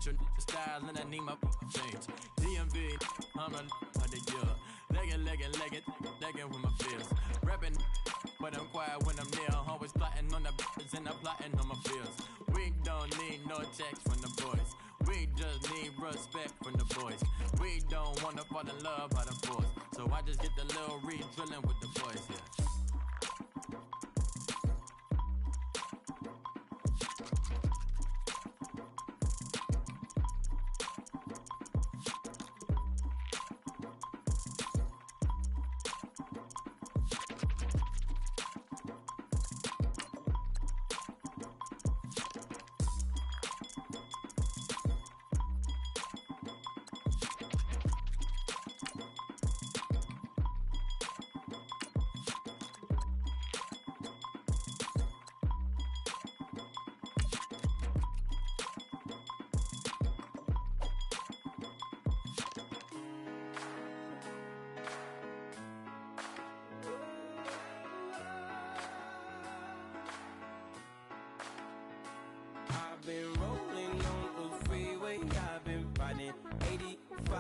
your style and I need my change. DMV, I'm a of the year. Legging with my fears. Rapping, but I'm quiet when I'm near. Always plotting on the bitches and I'm plotting on my fears. We don't need no checks from the boys. We just need respect from the boys. We don't wanna fall in love by the force. So I just get the little re-drilling with the boys, yeah. Been rolling on the freeway, I've been riding 85.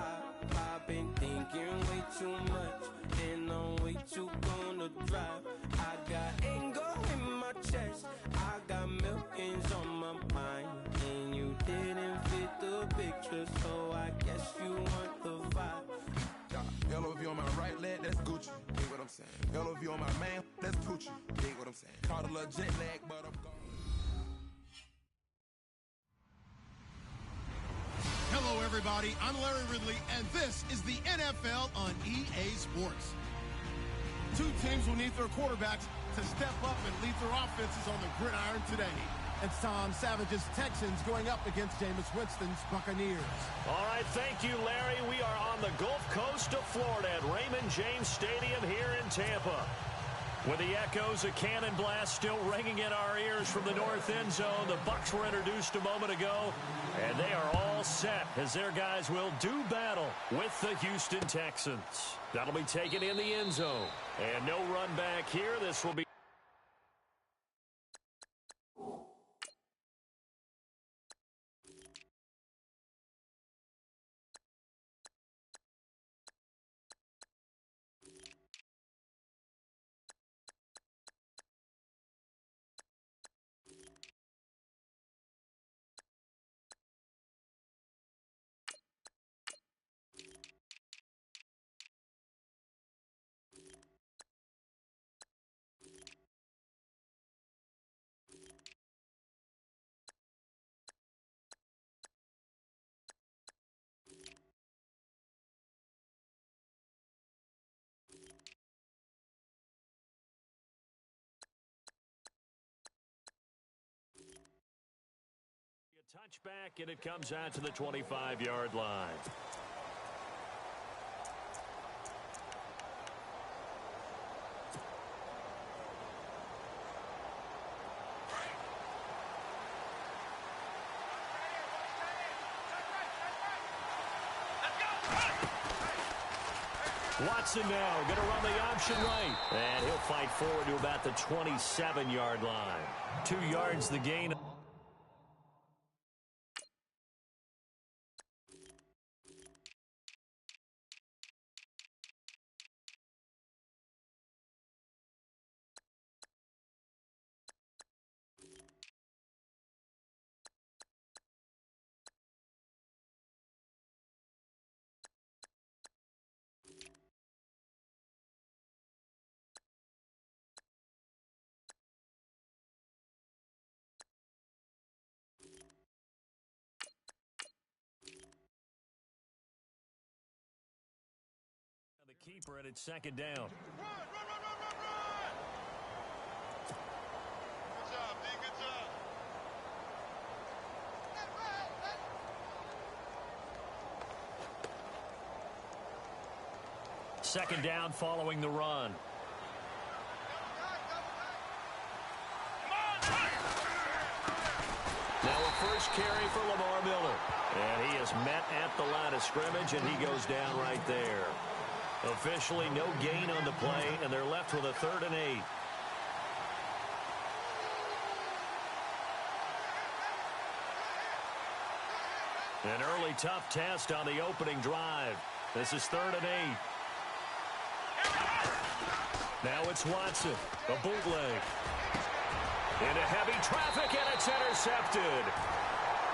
I've been thinking way too much, and I'm way too gonna drive. I got anger in my chest, I got millions on my mind, and you didn't fit the picture, so I guess you want the vibe. Hello, if you on my right leg, that's Gucci. Dig what I'm saying? Hello, if you on my man, that's Poochie. Dig what I'm saying? Caught a little jet lag, but I'm gone. Hello, everybody. I'm Larry Ridley, and this is the NFL on EA Sports. Two teams will need their quarterbacks to step up and lead their offenses on the gridiron today. It's Tom Savage's Texans going up against Jameis Winston's Buccaneers. All right, thank you, Larry. We are on the Gulf Coast of Florida at Raymond James Stadium here in Tampa. With the echoes of cannon blast still ringing in our ears from the north end zone, the Bucs were introduced a moment ago, and they are all set as their guys will do battle with the Houston Texans. That'll be taken in the end zone. And no run back here. This will be touchback, and it comes out to the 25-yard line. Watson now going to run the option right. And he'll fight forward to about the 27-yard line. 2 yards the gain. Keeper, and it's second down. Run! Good job, D. Good job. Second down following the run. Now a first carry for Lamar Miller. And he is met at the line of scrimmage, and he goes down right there. Officially no gain on the play, and they're left with a 3rd and 8. An early tough test on the opening drive. This is 3rd and 8. Now it's Watson. A bootleg. Into heavy traffic, and it's intercepted.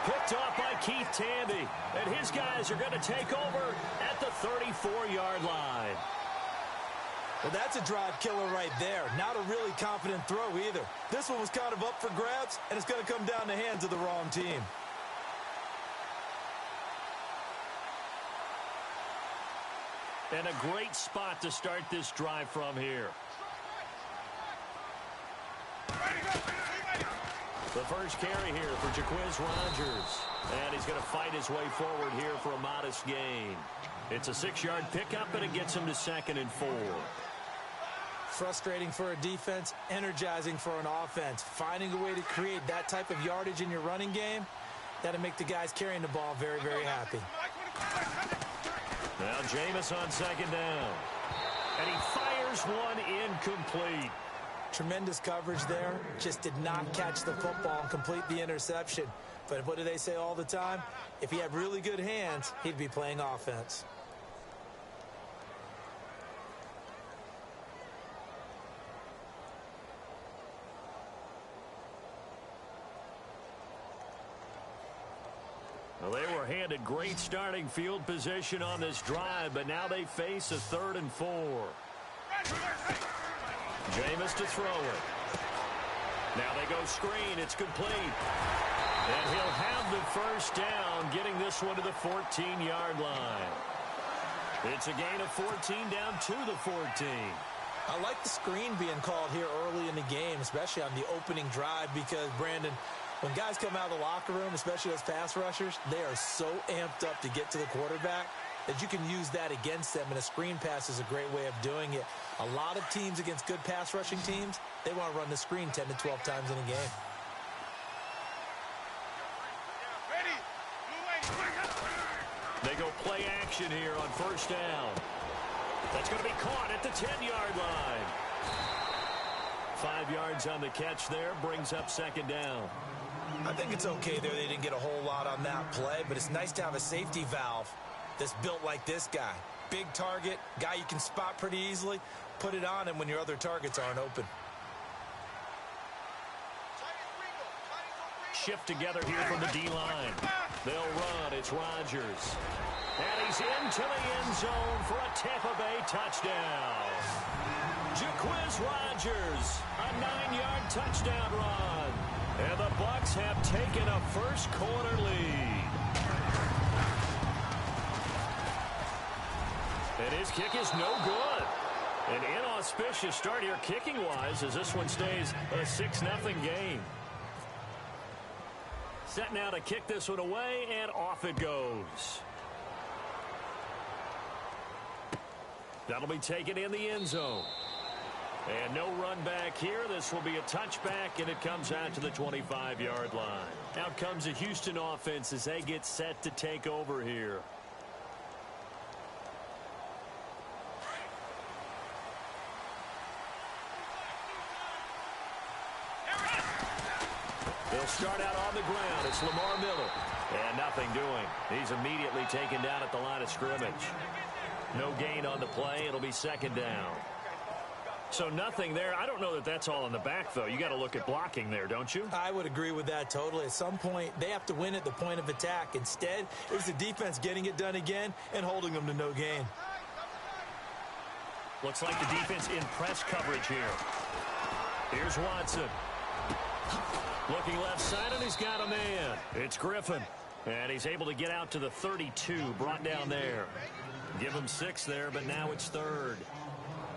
Picked off by Keith Tandy. And his guys are going to take over at the 34-yard line. Well, that's a drive killer right there. Not a really confident throw either. This one was kind of up for grabs, and it's going to come down the hands of the wrong team. And a great spot to start this drive from here. The first carry here for Jaquiz Rogers. And he's going to fight his way forward here for a modest gain. It's a 6-yard pickup, and it gets him to 2nd and 4. Frustrating for a defense, energizing for an offense. Finding a way to create that type of yardage in your running game, that'll make the guys carrying the ball very, very happy. Now Jameis on 2nd down. And he fires one incomplete. Tremendous coverage there. Just did not catch the football and complete the interception. But what do they say all the time? If he had really good hands, he'd be playing offense. Well, they were handed great starting field position on this drive, but now they face a 3rd and 4. Jameis to throw it. Now they go screen. It's complete. And he'll have the first down, getting this one to the 14-yard line. It's a gain of 14 down to the 14. I like the screen being called here early in the game, especially on the opening drive, because, Brandon, when guys come out of the locker room, especially those pass rushers, they are so amped up to get to the quarterback that you can use that against them, and a screen pass is a great way of doing it. A lot of teams against good pass rushing teams, they want to run the screen 10 to 12 times in a game. They go play action here on 1st down. That's going to be caught at the 10-yard line. 5 yards on the catch there, brings up 2nd down. I think it's okay there. They didn't get a whole lot on that play, but it's nice to have a safety valve that's built like this guy. Big target, guy you can spot pretty easily. Put it on him when your other targets aren't open. Shift together here from the D-line. They'll run. It's Rodgers. And he's into the end zone for a Tampa Bay touchdown. Jaquiz Rogers, a 9-yard touchdown run. And the Bucs have taken a first-quarter lead. And his kick is no good. An inauspicious start here kicking-wise as this one stays a 6-0 game. Set now to kick this one away, and off it goes. That'll be taken in the end zone. And no run back here. This will be a touchback, and it comes out to the 25-yard line. Out comes the Houston offense as they get set to take over here. They'll start out on the ground. It's Lamar Miller. And nothing doing. He's immediately taken down at the line of scrimmage. No gain on the play. It'll be 2nd down. So nothing there. I don't know that that's all in the back, though. You got to look at blocking there, don't you? I would agree with that totally. At some point, they have to win at the point of attack. Instead, it was the defense getting it done again and holding them to no gain. Looks like the defense in press coverage here. Here's Watson. Looking left side, and he's got a man. It's Griffin. And he's able to get out to the 32, brought down there. Give him 6 there, but now it's 3rd.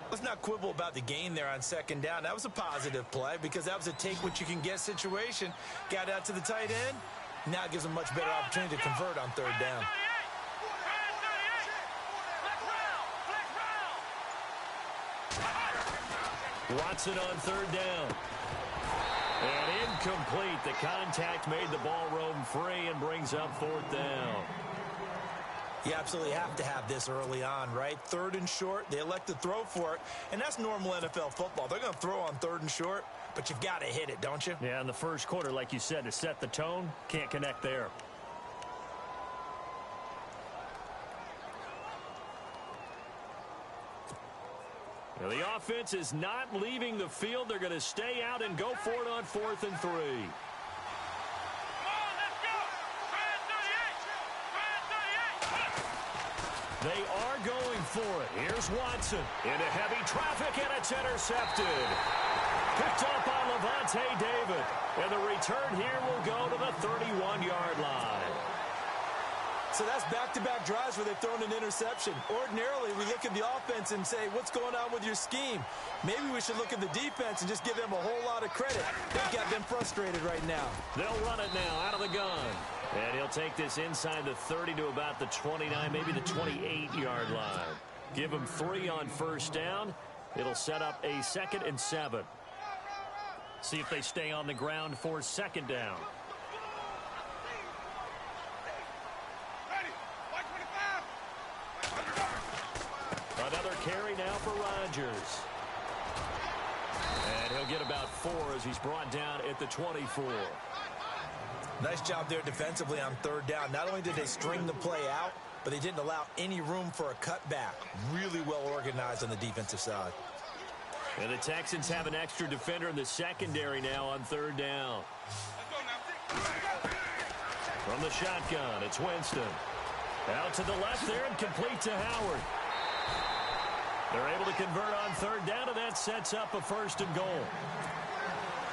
Let's not quibble about the gain there on 2nd down. That was a positive play because that was a take-what-you-can-get situation. Got out to the tight end. Now it gives them a much better opportunity to convert on 3rd down. Watson on 3rd down. And incomplete. The contact made the ball roam free and brings up 4th down. You absolutely have to have this early on, right? 3rd and short, they elect to throw for it, and that's normal NFL football. They're going to throw on 3rd and short, but you've got to hit it, don't you? Yeah, in the first quarter, like you said, to set the tone, can't connect there. Now, the offense is not leaving the field. They're going to stay out and go for it on 4th and 3. They are going for it. Here's Watson into heavy traffic, and it's intercepted. Picked up by Levante David. And the return here will go to the 31-yard line. So that's back-to-back drives where they've thrown an interception. Ordinarily, we look at the offense and say, what's going on with your scheme? Maybe we should look at the defense and just give them a whole lot of credit. They've got them frustrated right now. They'll run it now out of the gun. And he'll take this inside the 30 to about the 29, maybe the 28-yard line. Give him 3 on first down. It'll set up a 2nd and 7. See if they stay on the ground for 2nd down. Another carry now for Rodgers. And he'll get about 4 as he's brought down at the 24. Nice job there defensively on 3rd down. Not only did they string the play out, but they didn't allow any room for a cutback. Really well organized on the defensive side. And the Texans have an extra defender in the secondary now on 3rd down. From the shotgun, it's Winston. Out to the left there and complete to Howard. They're able to convert on 3rd down, and that sets up a 1st and goal.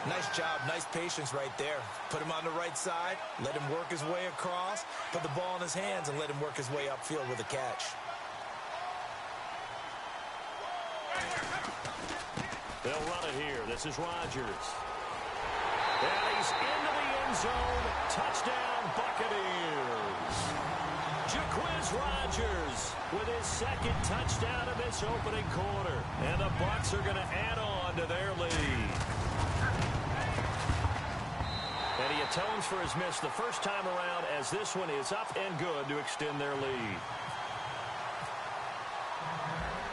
Nice job, nice patience right there. Put him on the right side, let him work his way across, put the ball in his hands, and let him work his way upfield with a catch. They'll run it here. This is Rodgers. And he's into the end zone. Touchdown, Buccaneers. Jacquizz Rodgers with his 2nd touchdown of this opening quarter. And the Bucs are going to add on to their lead. And he atones for his miss the first time around as this one is up and good to extend their lead.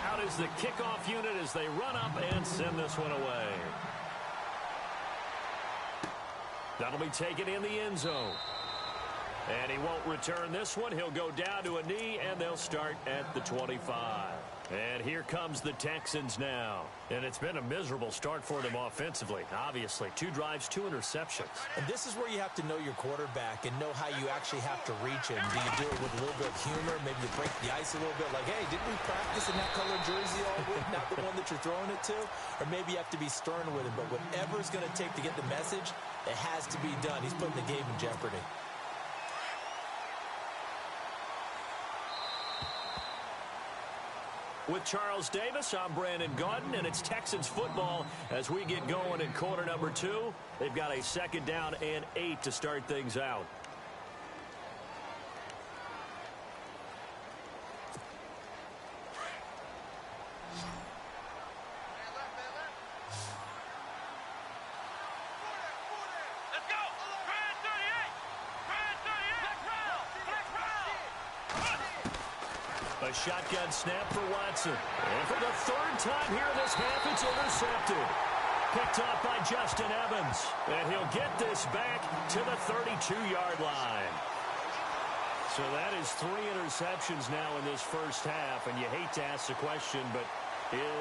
Out is the kickoff unit as they run up and send this one away. That'll be taken in the end zone. And he won't return this one. He'll go down to a knee, and they'll start at the 25. And here comes the Texans now. And it's been a miserable start for them offensively, obviously. 2 drives, 2 interceptions. And this is where you have to know your quarterback and know how you actually have to reach him. Do you do it with a little bit of humor? Maybe you break the ice a little bit like, hey, didn't we practice in that colored jersey all week? Not the one that you're throwing it to? Or maybe you have to be stern with him. But whatever it's going to take to get the message, it has to be done. He's putting the game in jeopardy. With Charles Davis, I'm Brandon Gaudin, and it's Texans football as we get going in quarter number 2. They've got a 2nd down and 8 to start things out. A shotgun snap for Watson. And for the 3rd time here in this half, it's intercepted. Picked off by Justin Evans. And he'll get this back to the 32-yard line. So that is 3 interceptions now in this first half. And you hate to ask the question, but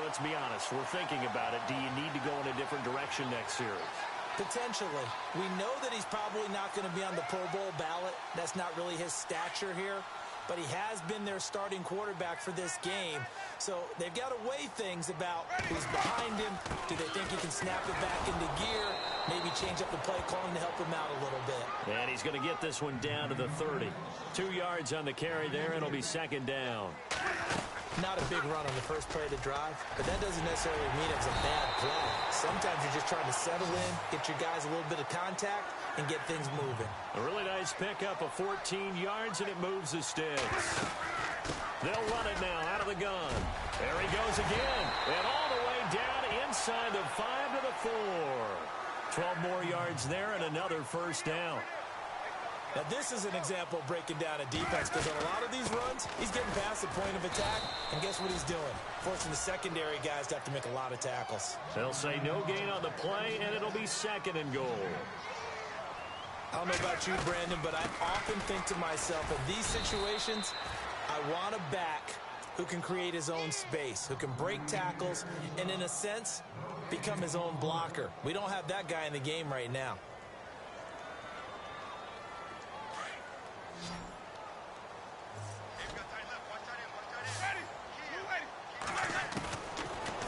let's be honest. We're thinking about it. Do you need to go in a different direction next series? Potentially. We know that he's probably not going to be on the Pro Bowl ballot. That's not really his stature here. But he has been their starting quarterback for this game. So they've got to weigh things about who's behind him. Do they think he can snap it back into gear? Maybe change up the play calling to help him out a little bit. And he's going to get this one down to the 30. 2 yards on the carry there, and it'll be 2nd down. Not a big run on the first play of the drive, but that doesn't necessarily mean it was a bad play. Sometimes you're just trying to settle in, get your guys a little bit of contact, and get things moving. A really nice pickup of 14 yards, and it moves the sticks. They'll run it now out of the gun. There he goes again, and all the way down inside the 5 to the 4. 12 more yards there and another 1st down. Now, this is an example of breaking down a defense because on a lot of these runs, he's getting past the point of attack, and guess what he's doing? Forcing the secondary guys to have to make a lot of tackles. They'll say no gain on the play, and it'll be 2nd and goal. I don't know about you, Brandon, but I often think to myself, in these situations, I want to back who can create his own space, who can break tackles, and in a sense, become his own blocker. We don't have that guy in the game right now.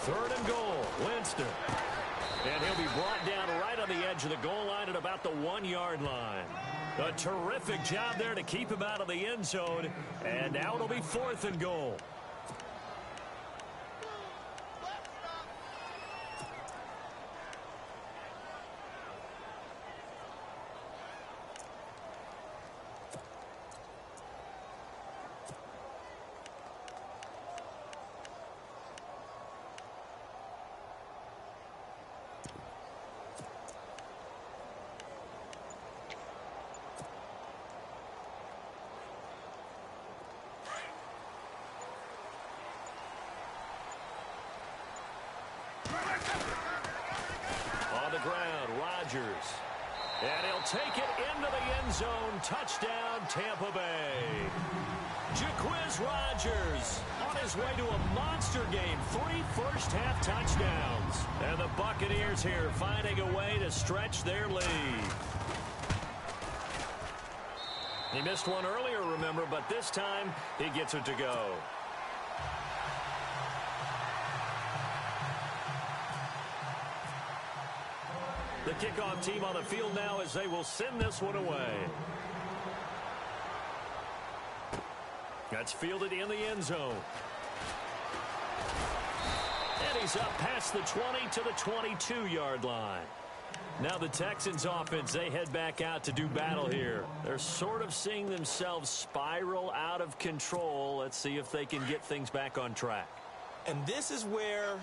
Third and goal, Winston. And he'll be brought down right on the edge of the goal line at about the 1-yard line. A terrific job there to keep him out of the end zone. And now it'll be 4th and goal. On the ground, Rodgers. And he'll take it into the end zone. Touchdown, Tampa Bay. Jacquizz Rodgers on his way to a monster game. 3 first-half touchdowns. And the Buccaneers here finding a way to stretch their lead. He missed one earlier, remember, but this time he gets it to go. The kickoff team on the field now as they will send this one away. That's fielded in the end zone. And he's up past the 20 to the 22-yard line. Now the Texans offense, they head back out to do battle here. They're sort of seeing themselves spiral out of control. Let's see if they can get things back on track. And this is where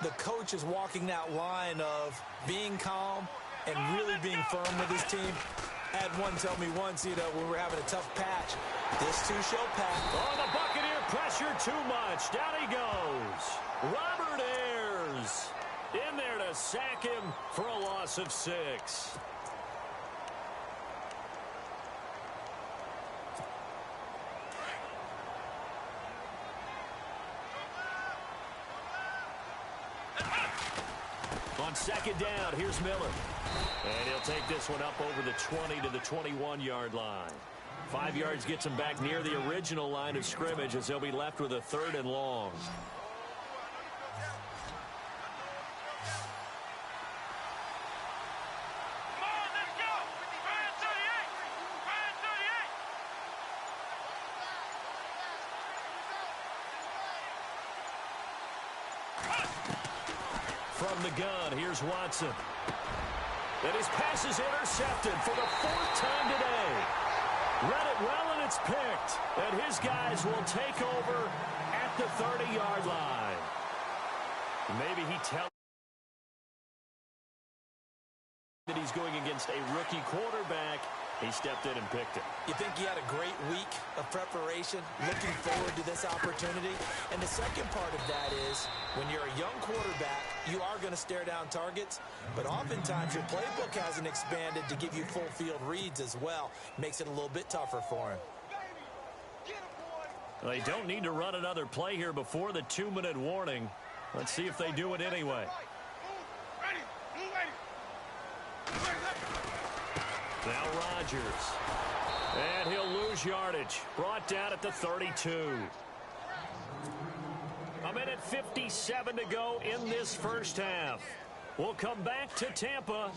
the coach is walking that line of being calm and really being firm with his team. I had one tell me once, when we were having a tough patch, this too shall pass. Oh, the Buccaneer pressure too much. Down he goes. Robert Ayers in there to sack him for a loss of 6. On second down, here's Miller. And he'll take this one up over the 20 to the 21-yard line. 5 yards gets him back near the original line of scrimmage as they'll be left with a 3rd and long. From the gun, here's Watson. And his pass is intercepted for the 4th time today. Read it well, and it's picked. And his guys will take over at the 30-yard line. Maybe he tells that he's going against a rookie quarterback. He stepped in and picked it. You think he had a great week of preparation, looking forward to this opportunity? And the second part of that is, when you're a young quarterback, you are going to stare down targets, but oftentimes your playbook hasn't expanded to give you full field reads as well. Makes it a little bit tougher for him. They don't need to run another play here before the 2-minute warning. Let's see if they do it anyway. Now Rodgers. And he'll lose yardage. Brought down at the 32. A minute 57 to go in this first half. We'll come back to Tampa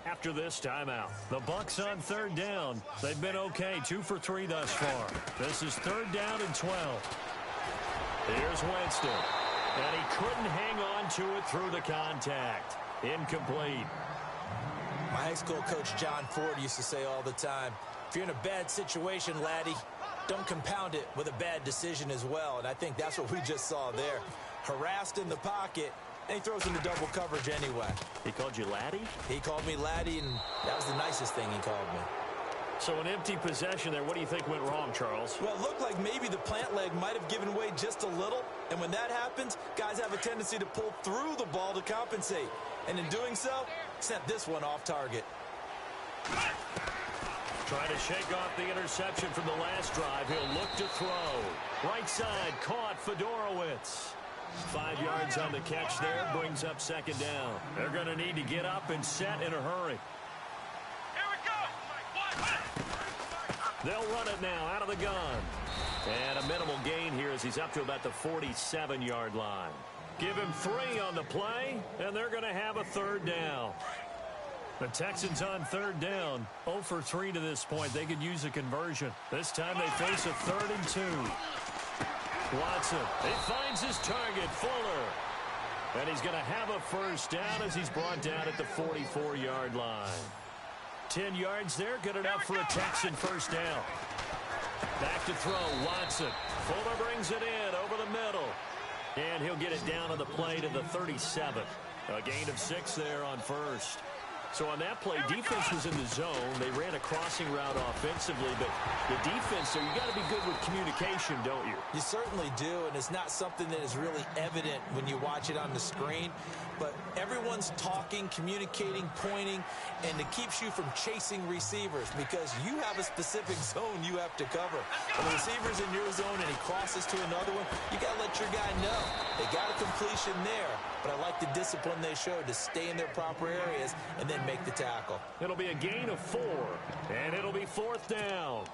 after this timeout. The Bucs on 3rd down. They've been okay, 2 for 3 thus far. This is 3rd down and 12. Here's Winston. And he couldn't hang on to it through the contact. Incomplete. My high school coach, John Ford, used to say all the time, if you're in a bad situation, laddie, don't compound it with a bad decision as well. And I think that's what we just saw there. Harassed in the pocket, and he throws into double coverage anyway. He called you laddie? He called me laddie, and that was the nicest thing he called me. So an empty possession there. What do you think went wrong, Charles? Well, it looked like maybe the plant leg might have given way just a little. And when that happens, guys have a tendency to pull through the ball to compensate. And in doing so, sent this one off target. Trying to shake off the interception from the last drive. He'll look to throw. Right side, caught Fedorowicz. 5 yards on the catch there, brings up second down. They're going to need to get up and set in a hurry. Here we go. They'll run it now out of the gun. And a minimal gain here as he's up to about the 47-yard line. Give him 3 on the play, and they're going to have a third down. The Texans on third down, 0 for 3 to this point. They could use a conversion. This time they face a 3rd and 2. Watson, he finds his target, Fuller. And he's going to have a first down as he's brought down at the 44-yard line. 10 yards there, good enough for a Texan first down. Back to throw, Watson. Fuller brings it in over the middle. And he'll get it down on the play to the 37. A gain of 6 there on first. So on that play, defense was in the zone. They ran a crossing route offensively, but the defense, so you got to be good with communication, don't you? You certainly do, and it's not something that is really evident when you watch it on the screen. But everyone's talking, communicating, pointing, and it keeps you from chasing receivers because you have a specific zone you have to cover. When the receiver's in your zone and he crosses to another one, you got to let your guy know. They got a completion there, but I like the discipline they showed to stay in their proper areas and then make the tackle. It'll be a gain of 4, and it'll be 4th down.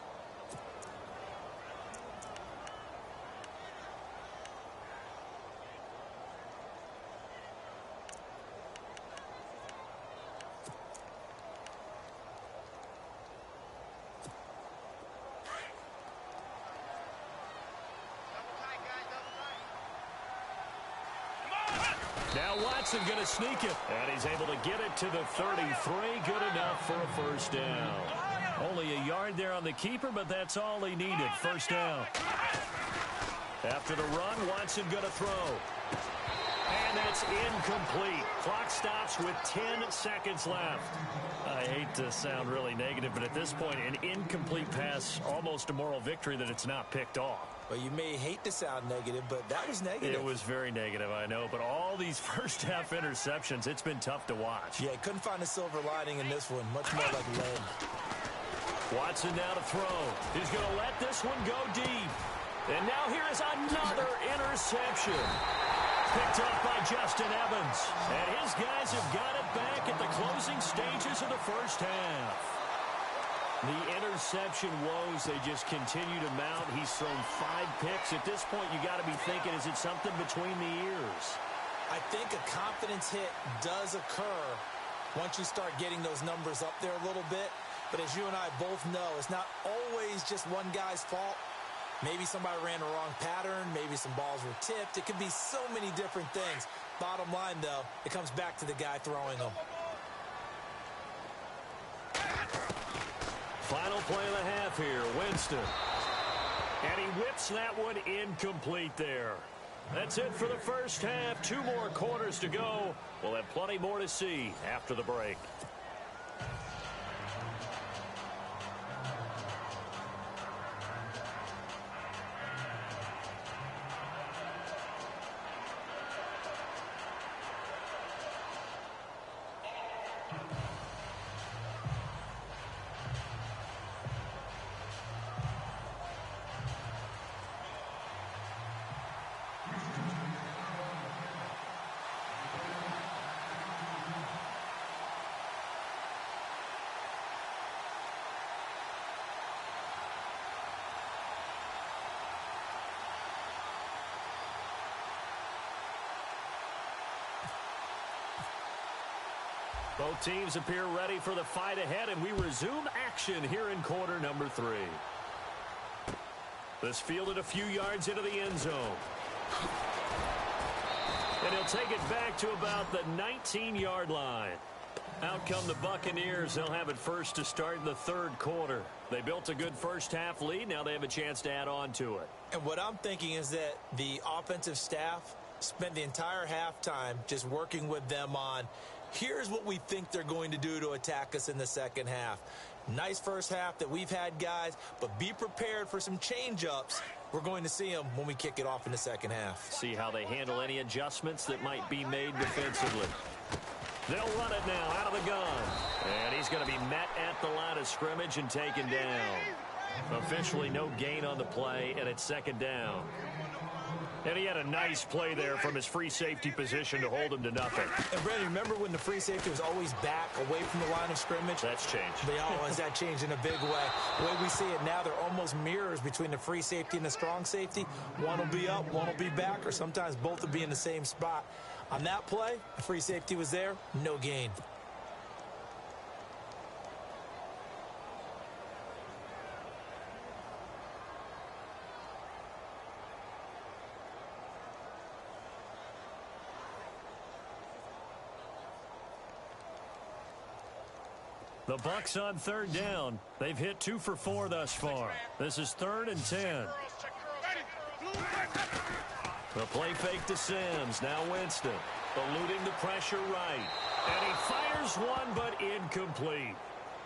Now Watson going to sneak it, and he's able to get it to the 33. Good enough for a first down. Only a yard there on the keeper, but that's all he needed. First down. After the run, Watson going to throw. And that's incomplete. Clock stops with 10 seconds left. I hate to sound really negative, but at this point, an incomplete pass, almost a moral victory that it's not picked off. Well, you may hate to sound negative, but that was negative. It was very negative, I know. But all these first-half interceptions, it's been tough to watch. Yeah, couldn't find a silver lining in this one. Much more like lead. Watson now to throw. He's going to let this one go deep. And now here is another interception. Picked up by Justin Evans. And his guys have got it back at the closing stages of the first half. The interception woes, they just continue to mount. He's thrown 5 picks. At this point, you got to be thinking, is it something between the ears? I think a confidence hit does occur once you start getting those numbers up there a little bit. But as you and I both know, it's not always just one guy's fault. Maybe somebody ran the wrong pattern. Maybe some balls were tipped. It could be so many different things. Bottom line, though, it comes back to the guy throwing them. Final play of the half here, Winston. And he whips that one incomplete there. That's it for the first half. 2 more quarters to go. We'll have plenty more to see after the break. Both teams appear ready for the fight ahead, and we resume action here in quarter number 3. This fielded a few yards into the end zone. And he'll take it back to about the 19-yard line. Out come the Buccaneers. They'll have it first to start the 3rd quarter. They built a good first-half lead. Now they have a chance to add on to it. And what I'm thinking is that the offensive staff spent the entire halftime just working with them on, here's what we think they're going to do to attack us in the second half. Nice first half that we've had, guys, but be prepared for some change-ups. We're going to see them when we kick it off in the second half. See how they handle any adjustments that might be made defensively. They'll run it now out of the gun. And he's going to be met at the line of scrimmage and taken down. Officially no gain on the play, and it's second down. And he had a nice play there from his free safety position to hold him to nothing. And, Brandon, remember when the free safety was always back away from the line of scrimmage? That's changed. They always that changed in a big way. The way we see it now, they're almost mirrors between the free safety and the strong safety. One will be up, one will be back, or sometimes both will be in the same spot. On that play, the free safety was there, no gain. The Bucs on third down. They've hit 2 for 4 thus far. This is 3rd and 10. The play fake to Sims. Now Winston. Eluding the pressure right. And he fires one, but incomplete.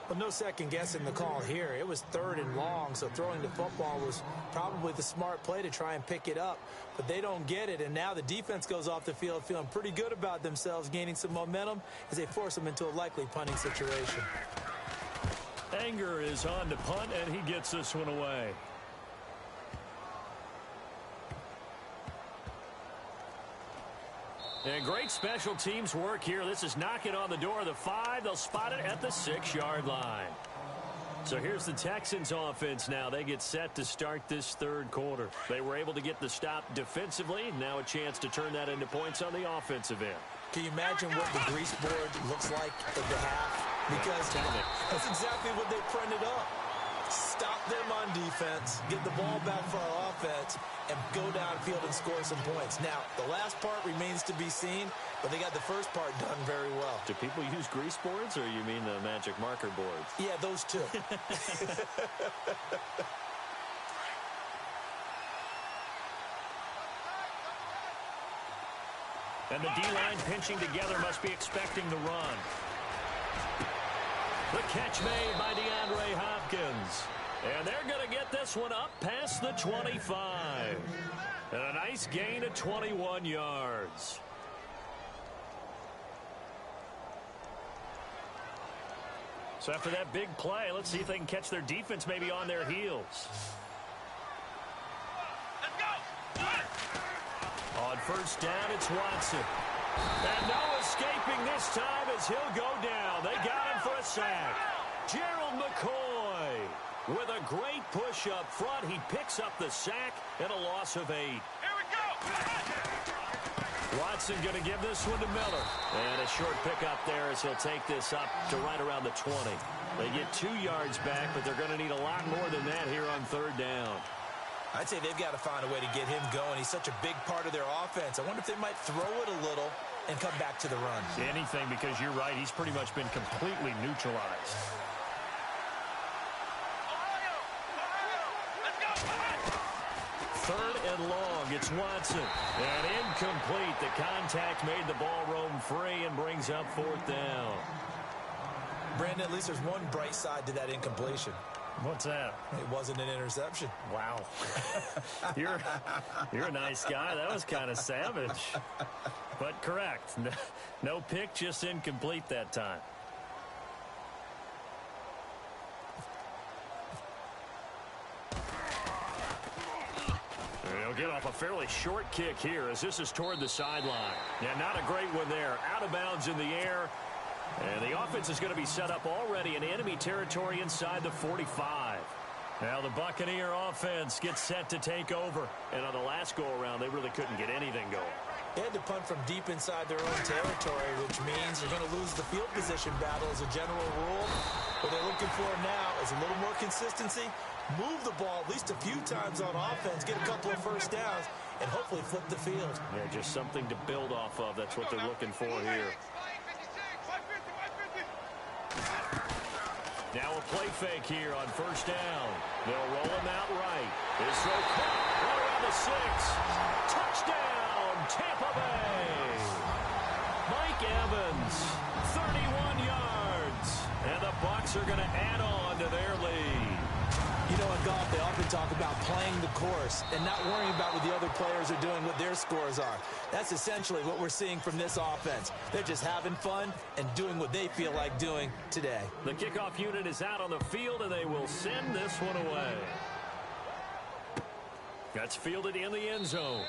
Well, no second guessing the call here. It was 3rd and long, so throwing the football was probably the smart play to try and pick it up. But they don't get it, and now the defense goes off the field feeling pretty good about themselves, gaining some momentum as they force them into a likely punting situation. Anger is on to punt, and he gets this one away. And great special teams work here. This is knocking on the door of the 5. They'll spot it at the 6-yard line. So here's the Texans offense now. They get set to start this third quarter. They were able to get the stop defensively. Now a chance to turn that into points on the offensive end. Can you imagine what the grease board looks like at the half? Because that's exactly what they printed up. Stop them on defense, get the ball back for our offense, and go downfield and score some points. Now, the last part remains to be seen, but they got the first part done very well. Do people use grease boards, or you mean the magic marker boards? Yeah, those two. And the D-line pinching together must be expecting the run. The catch made by DeAndre Hopkins. And they're going to get this one up past the 25. And a nice gain of 21 yards. So after that big play, let's see if they can catch their defense maybe on their heels. On first down, it's Watson. And no escaping this time as he'll go down. They got him for a sack. Gerald McCoy with a great push up front. He picks up the sack and a loss of 8. Here we go. Watson going to give this one to Miller. And a short pickup there as he'll take this up to right around the 20. They get 2 yards back, but they're going to need a lot more than that here on third down. I'd say they've got to find a way to get him going. He's such a big part of their offense. I wonder if they might throw it a little and come back to the run. Anything, because you're right. He's pretty much been completely neutralized. Third and long. It's Watson. And incomplete. The contact made the ball roam free and brings up fourth down. Brandon, at least there's one bright side to that incompletion. What's that? It wasn't an interception. Wow. You're a nice guy. That was kind of savage. But correct. No pick, just incomplete that time. He'll get off a fairly short kick here as this is toward the sideline. Yeah, not a great one there. Out of bounds in the air. And the offense is going to be set up already in enemy territory inside the 45. Now the Buccaneer offense gets set to take over. And on the last go-around, they really couldn't get anything going. They had to punt from deep inside their own territory, which means they're going to lose the field position battle as a general rule. What they're looking for now is a little more consistency, move the ball at least a few times on offense, get a couple of first downs, and hopefully flip the field. Yeah, just something to build off of. That's what they're looking for here. Now a play fake here on first down. They'll roll him out right. His throw caught right around the 6. Touchdown, Tampa Bay. Mike Evans, 31 yards. And the Bucs are going to add on to their lead. You know, in golf, they often talk about playing the course and not worrying about what the other players are doing, what their scores are. That's essentially what we're seeing from this offense. They're just having fun and doing what they feel like doing today. The kickoff unit is out on the field, and they will send this one away. That's fielded in the end zone.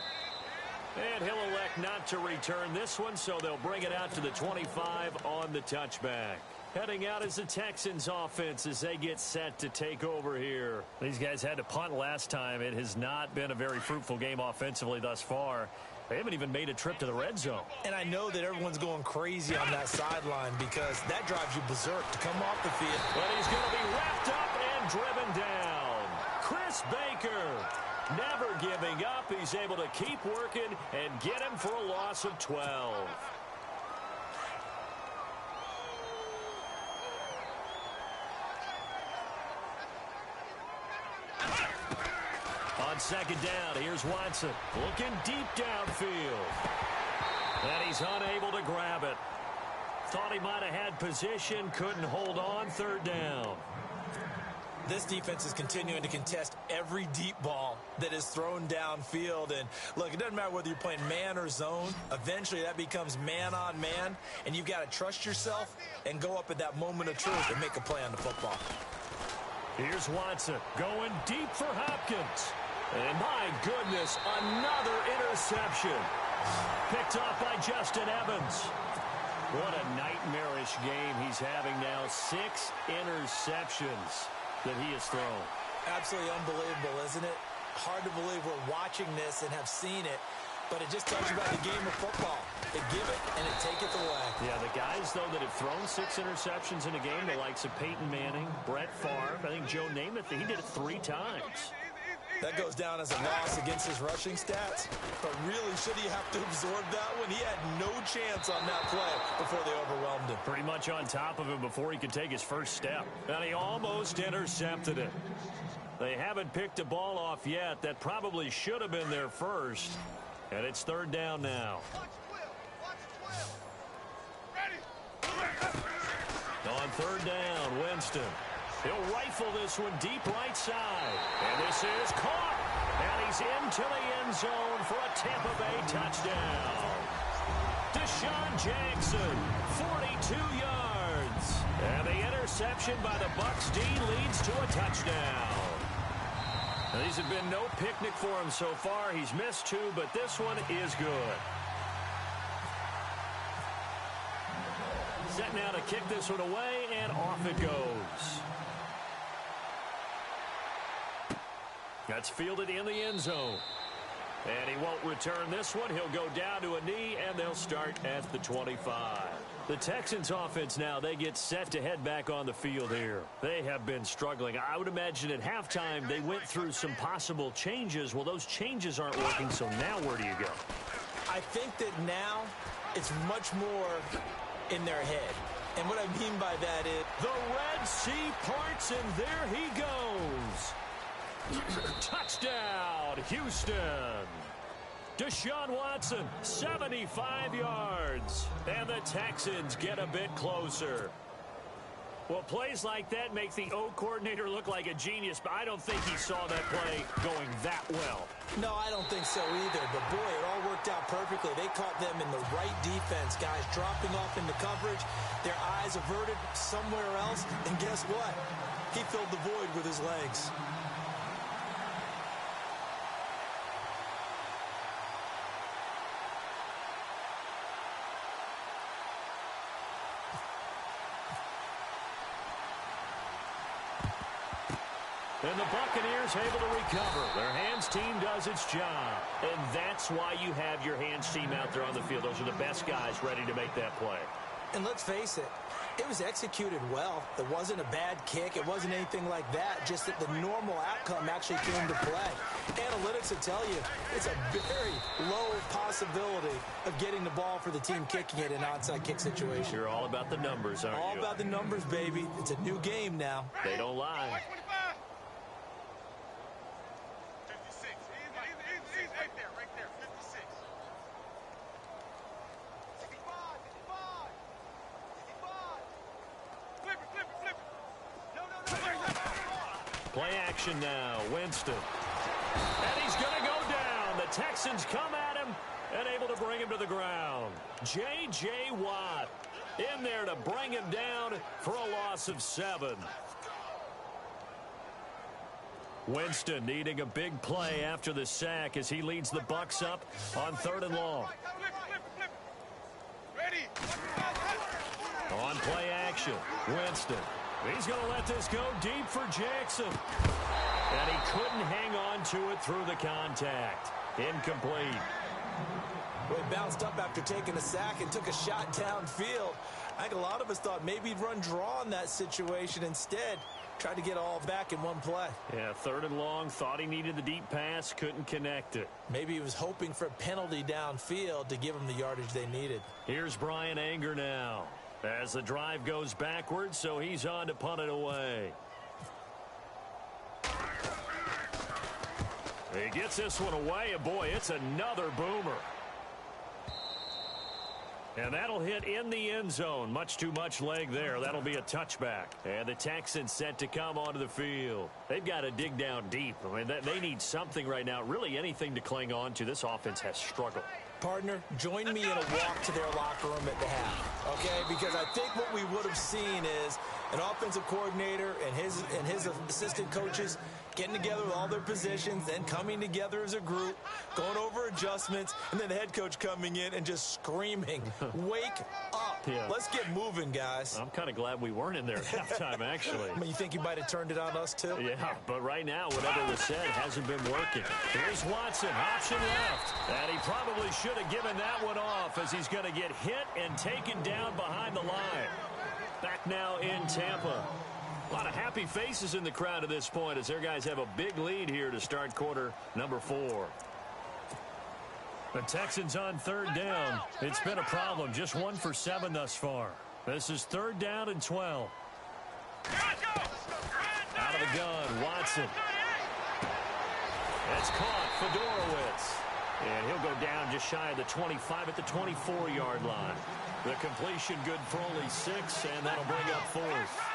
And he'll elect not to return this one, so they'll bring it out to the 25 on the touchback. Heading out is the Texans offense as they get set to take over here. These guys had to punt last time. It has not been a very fruitful game offensively thus far. They haven't even made a trip to the red zone. And I know that everyone's going crazy on that sideline because that drives you berserk to come off the field. But he's going to be wrapped up and driven down. Chris Baker, never giving up. He's able to keep working and get him for a loss of 12. On second down, here's Watson looking deep downfield. And he's unable to grab it. Thought he might have had position, couldn't hold on, third down. This defense is continuing to contest every deep ball that is thrown downfield. And look, it doesn't matter whether you're playing man or zone. Eventually that becomes man on man. And you've got to trust yourself and go up at that moment of truth and make a play on the football. Here's Watson going deep for Hopkins. And my goodness, another interception. Picked off by Justin Evans. What a nightmarish game he's having now. 6 interceptions that he has thrown. Absolutely unbelievable, isn't it? Hard to believe we're watching this and have seen it, but it just tells you about the game of football. They give it and it take it away. Yeah, the guys, though, that have thrown 6 interceptions in a game, the likes of Peyton Manning, Brett Favre, I think Joe Namath, he did it 3 times. That goes down as a loss against his rushing stats, but really, should he have to absorb that one? He had no chance on that play before they overwhelmed him. Pretty much on top of him before he could take his first step. And he almost intercepted it. They haven't picked a ball off yet. That probably should have been their first. And it's third down now. On third down, Winston. He'll rifle this one deep right side. And this is caught. And he's into the end zone for a Tampa Bay touchdown. Deshaun Jackson, 42 yards. And the interception by the Bucs D leads to a touchdown. Now, these have been no picnic for him so far. He's missed 2, but this one is good. Set now to kick this one away, and off it goes. That's fielded in the end zone. And he won't return this one. He'll go down to a knee, and they'll start at the 25. The Texans offense now, they get set to head back on the field here. They have been struggling. I would imagine at halftime they went through some possible changes. Well, those changes aren't working, so now where do you go? I think that now it's much more in their head. And what I mean by that is the Red Sea parts, and there he goes. Touchdown, Houston. Deshaun Watson, 75 yards. And the Texans get a bit closer. Well, plays like that make the O coordinator look like a genius, but I don't think he saw that play going that well. No, I don't think so either. But, boy, it all worked out perfectly. They caught them in the right defense, guys dropping off into coverage, their eyes averted somewhere else. And guess what? He filled the void with his legs. And the Buccaneers able to recover. Their hands team does its job. And that's why you have your hands team out there on the field. Those are the best guys ready to make that play. And let's face it, it was executed well. It wasn't a bad kick. It wasn't anything like that. Just that the normal outcome actually came to play. Analytics will tell you it's a very low possibility of getting the ball for the team kicking it in an onside kick situation. You're all about the numbers, aren't you? All about the numbers, baby. It's a new game now. They don't lie. Right there, 56. 65. Flip it. No. Play action now. Winston. And he's going to go down. The Texans come at him and able to bring him to the ground. J.J. Watt in there to bring him down for a loss of 7. Winston needing a big play after the sack as he leads the Bucs up on 3rd and long. Ready. On play action, Winston. He's going to let this go deep for Jackson. And he couldn't hang on to it through the contact. Incomplete. Well, he bounced up after taking a sack and took a shot downfield. I think a lot of us thought maybe he'd run draw in that situation. Instead, tried to get all back in one play. Yeah, 3rd and long. Thought he needed the deep pass. Couldn't connect it. Maybe he was hoping for a penalty downfield to give him the yardage they needed. Here's Brian Anger now as the drive goes backwards, so he's on to punt it away. He gets this one away, and boy, it's another boomer. And that'll hit in the end zone. Much too much leg there. That'll be a touchback. And the Texans set to come onto the field. They've got to dig down deep. I mean, they need something right now. Really anything to cling on to. This offense has struggled. Partner, join me in a walk to their locker room at the half, okay? Because I think what we would have seen is an offensive coordinator and his assistant coaches getting together with all their positions, then coming together as a group, going over adjustments, and then the head coach coming in and just screaming, wake up. Yeah. Let's get moving, guys. I'm kind of glad we weren't in there at halftime, actually. I mean, you think you might have turned it on us, too? Yeah, but right now, whatever was said hasn't been working. Here's Watson, option left. And he probably should have given that one off as he's going to get hit and taken down behind the line. Back now in Tampa. A lot of happy faces in the crowd at this point as their guys have a big lead here to start quarter number 4. The Texans on 3rd down. It's been a problem. Just 1 for 7 thus far. This is 3rd down and 12. Out of the gun, Watson. It's caught, Fedorowicz. And he'll go down just shy of the 25 at the 24-yard line. The completion good for only 6, and that'll bring up 4th.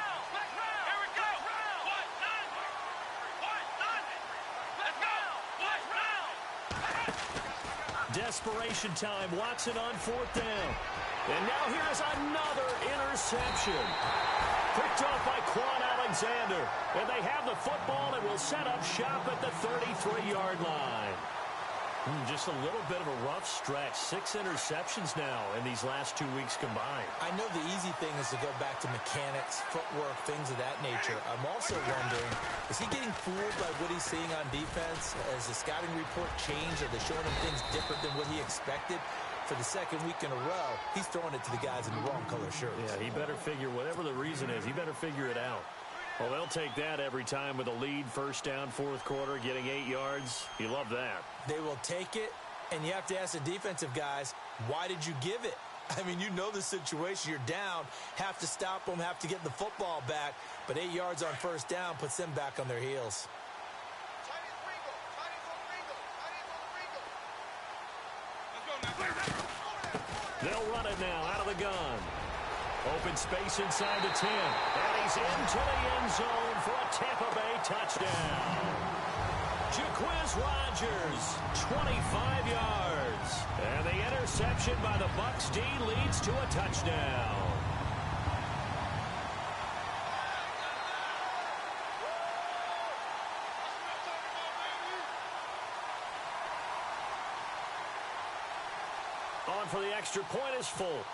Desperation time. Watson on 4th down. And now here's another interception. Picked off by Quan Alexander. And they have the football and will set up shop at the 33-yard line. Just a little bit of a rough stretch. 6 interceptions now in these last 2 weeks combined. I know the easy thing is to go back to mechanics, footwork, things of that nature. I'm also wondering, is he getting fooled by what he's seeing on defense? Has the scouting report changed? Are they showing him things different than what he expected? For the 2nd week in a row, he's throwing it to the guys in the wrong color shirts. Yeah, he better figure, whatever the reason is, he better figure it out. Well, they'll take that every time with a lead. 1st down, 4th quarter, getting 8 yards. You love that. They will take it, and you have to ask the defensive guys, why did you give it? I mean, you know the situation. You're down, have to stop them, have to get the football back. But 8 yards on 1st down puts them back on their heels. They'll run it now out of the gun. Open space inside the 10. And he's into the end zone for a Tampa Bay touchdown. Jaquiz Rodgers, 25 yards. And the interception by the Bucs D leads to a touchdown. On for the extra point is Folk.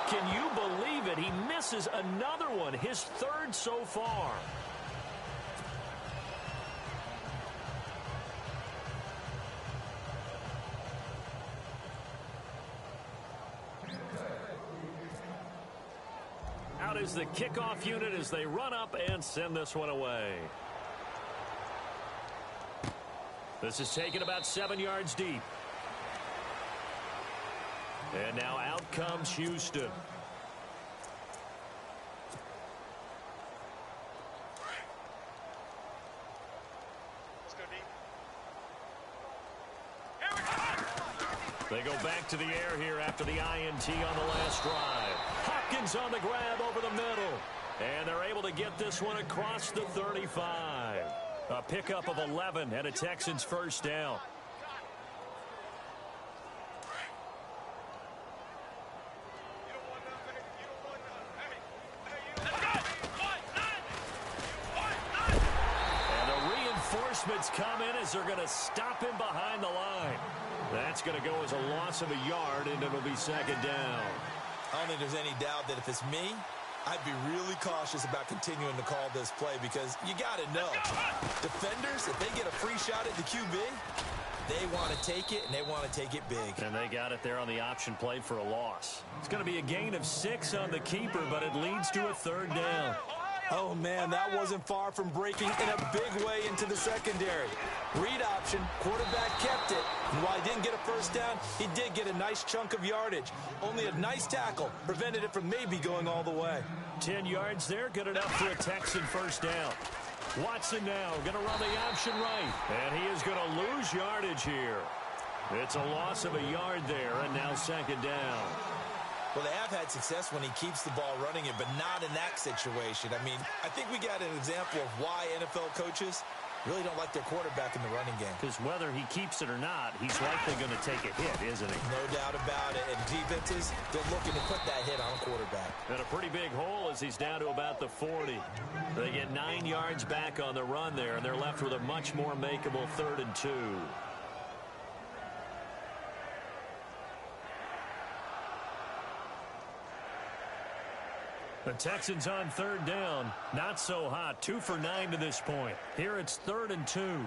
Can you believe it? He misses another one, his 3rd so far. Out is the kickoff unit as they run up and send this one away. This is taken about 7 yards deep. And now out comes Houston. They go back to the air here after the INT on the last drive. Hop Hopkins on the grab over the middle. And they're able to get this one across the 35. A pickup of 11 and a Texans first down. And the reinforcements come in as they're going to stop him behind the line. That's going to go as a loss of a yard, and it'll be second down. I don't think there's any doubt that if it's me, I'd be really cautious about continuing to call this play because you got to know, defenders, if they get a free shot at the QB, they want to take it, and they want to take it big. And they got it there on the option play for a loss. It's going to be a gain of 6 on the keeper, but it leads to a third down. Oh, man, that wasn't far from breaking in a big way into the secondary. Read option, quarterback kept it. And while he didn't get a first down, he did get a nice chunk of yardage. Only a nice tackle prevented it from maybe going all the way. 10 yards there, good enough for a Texan first down. Watson now going to run the option right. And he is going to lose yardage here. It's a loss of a yard there, and now second down. Well, they have had success when he keeps the ball running it, but not in that situation. I mean, I think we got an example of why NFL coaches really don't like their quarterback in the running game. Because whether he keeps it or not, he's likely going to take a hit, isn't he? No doubt about it. And defenses, they're looking to put that hit on a quarterback. And a pretty big hole as he's down to about the 40. They get 9 yards back on the run there, and they're left with a much more makeable 3rd and 2. The Texans on third down. Not so hot. 2 for 9 to this point. Here it's 3rd and 2.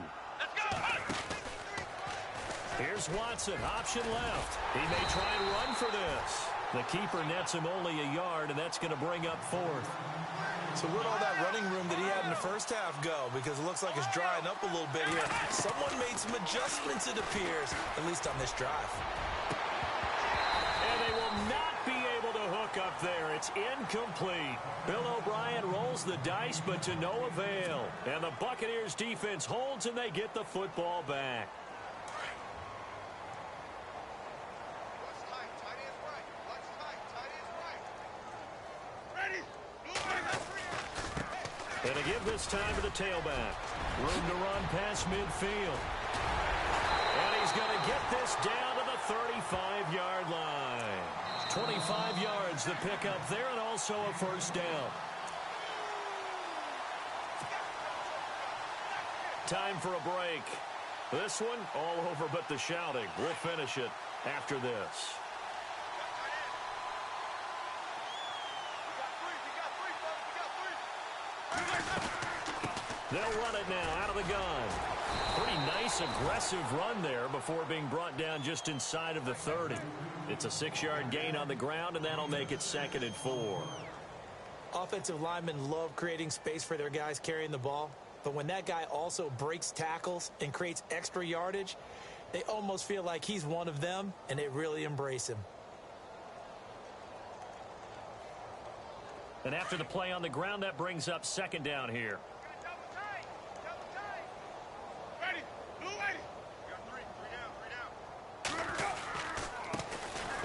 Here's Watson. Option left. He may try and run for this. The keeper nets him only a yard, and that's going to bring up 4th. So where'd all that running room that he had in the first half go? Because it looks like it's drying up a little bit here. Someone made some adjustments, it appears, at least on this drive. And they will not be able to hook up there. It's incomplete. Bill O'Brien rolls the dice, but to no avail. And the Buccaneers defense holds, and they get the football back. And to give this time to the tailback. Room to run past midfield. And he's going to get this down to the 35-yard line. 25 yards the pickup there, and also a first down. Time for a break. This one all over but the shouting. We'll finish it after this. They'll run it now out of the gun. Pretty nice, aggressive run there before being brought down just inside of the 30. It's a 6-yard gain on the ground, and that'll make it 2nd and 4. Offensive linemen love creating space for their guys carrying the ball, but when that guy also breaks tackles and creates extra yardage, they almost feel like he's one of them, and they really embrace him. And after the play on the ground, that brings up 2nd down here.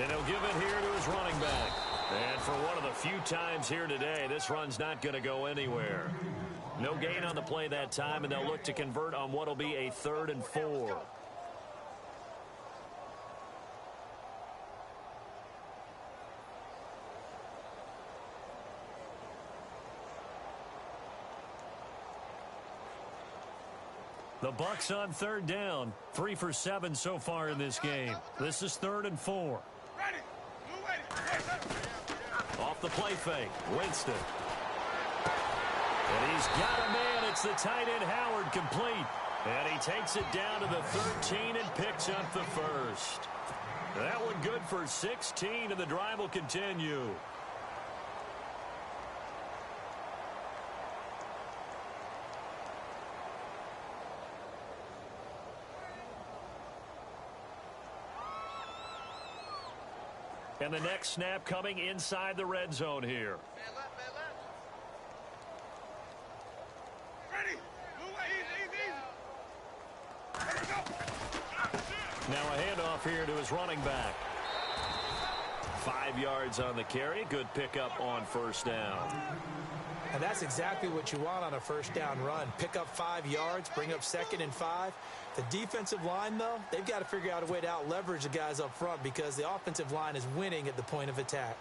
And he'll give it here to his running back. And for one of the few times here today, this run's not going to go anywhere. No gain on the play that time, and they'll look to convert on what will be a 3rd and 4. The Bucs on 3rd down. 3 for 7 so far in this game. This is 3rd and 4. Off the play fake, Winston. And he's got a man. It's the tight end Howard, complete. And he takes it down to the 13 and picks up the first. That one good for 16, and the drive will continue. And the next snap coming inside the red zone here. Man left, man left. Ready. Move it, easy. Ready, go. Now a handoff here to his running back. 5 yards on the carry. Good pickup on first down. And that's exactly what you want on a first down run. Pick up 5 yards, bring up 2nd and 5. The defensive line, though, they've got to figure out a way to out-leverage the guys up front because the offensive line is winning at the point of attack.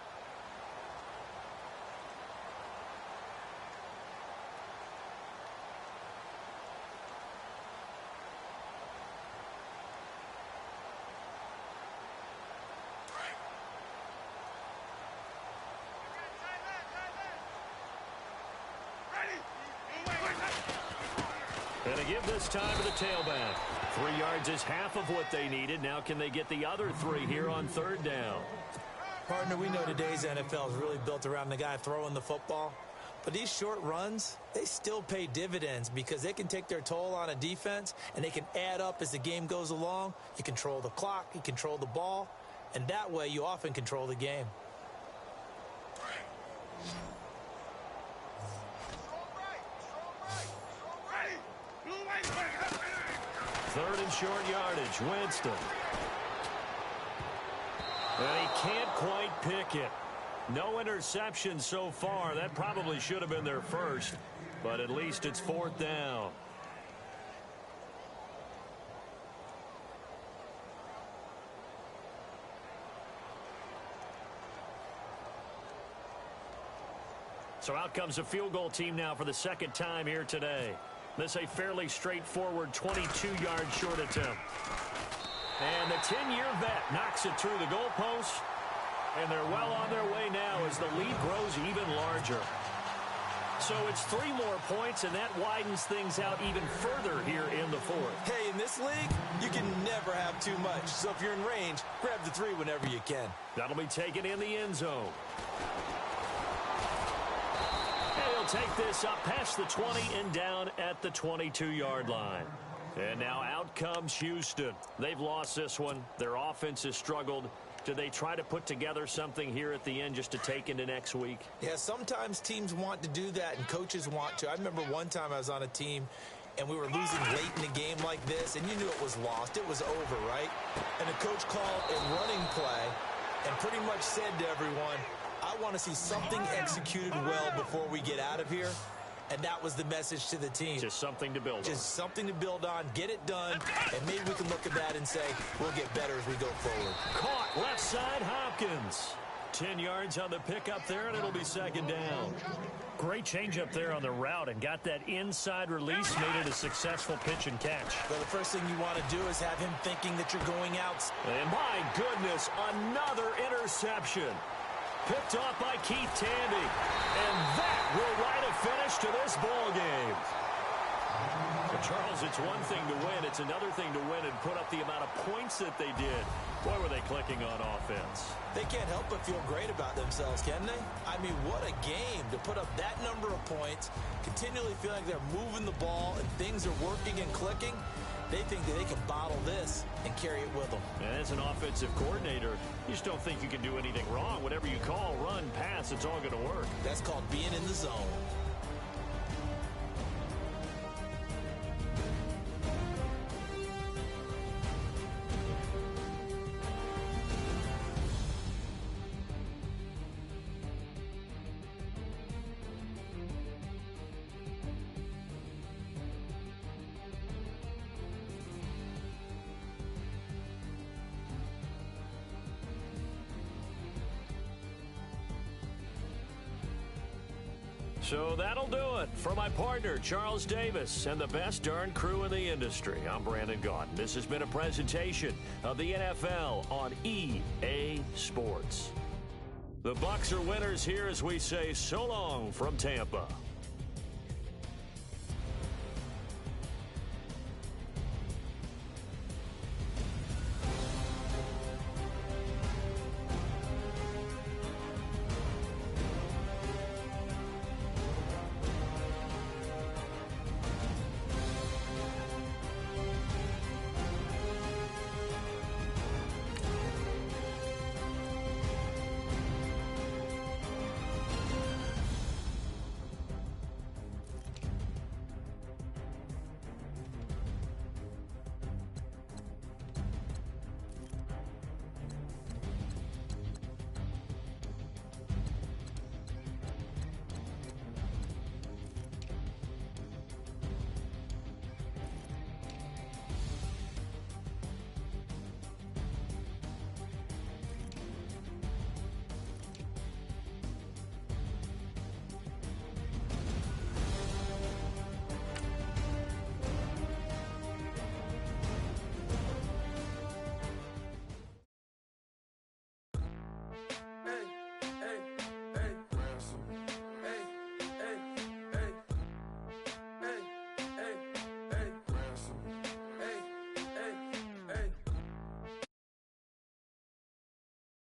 And they give this time to the tailback. 3 yards is half of what they needed. Now can they get the other 3 here on 3rd down? Partner, we know today's NFL is really built around the guy throwing the football. But these short runs, they still pay dividends because they can take their toll on a defense and they can add up as the game goes along. You control the clock, you control the ball, and that way you often control the game. 3rd and short yardage. Winston. And he can't quite pick it. No interception so far. That probably should have been their first, but at least it's 4th down. So out comes a field goal team now for the 2nd time here today. This a fairly straightforward 22-yard short attempt. And the 10-year vet knocks it through the goalpost. And they're well on their way now as the lead grows even larger. So it's 3 more points, and that widens things out even further here in the 4th. Hey, in this league, you can never have too much. So if you're in range, grab the 3 whenever you can. That'll be taken in the end zone. Take this up past the 20 and down at the 22-yard line. And now out comes Houston. They've lost this one. Their offense has struggled. Do they try to put together something here at the end just to take into next week? Yeah, sometimes teams want to do that and coaches want to. I remember one time I was on a team and we were losing late in the game like this, and you knew it was lost. It was over, right? And the coach called a running play and pretty much said to everyone, I want to see something executed well before we get out of here. And that was the message to the team. Just something to build on. Just something to build on, get it done, and maybe we can look at that and say, we'll get better as we go forward. Caught left side, Hopkins. 10 yards on the pickup there, and it'll be 2nd down. Great change up there on the route and got that inside release, made it a successful pitch and catch. Well, the first thing you want to do is have him thinking that you're going out. And my goodness, another interception. Picked off by Keith Tandy. And that will write a finish to this ball game. Well, Charles, it's one thing to win. It's another thing to win and put up the amount of points that they did. Boy, were they clicking on offense. They can't help but feel great about themselves, can they? I mean, what a game to put up that number of points, continually feeling like they're moving the ball and things are working and clicking. They think that they can bottle this and carry it with them. And as an offensive coordinator, you just don't think you can do anything wrong. Whatever you call, run, pass, it's all going to work. That's called being in the zone. So that'll do it. For my partner, Charles Davis, and the best darn crew in the industry, I'm Brandon Gaudin. This has been a presentation of the NFL on EA Sports. The Bucs are winners here as we say so long from Tampa.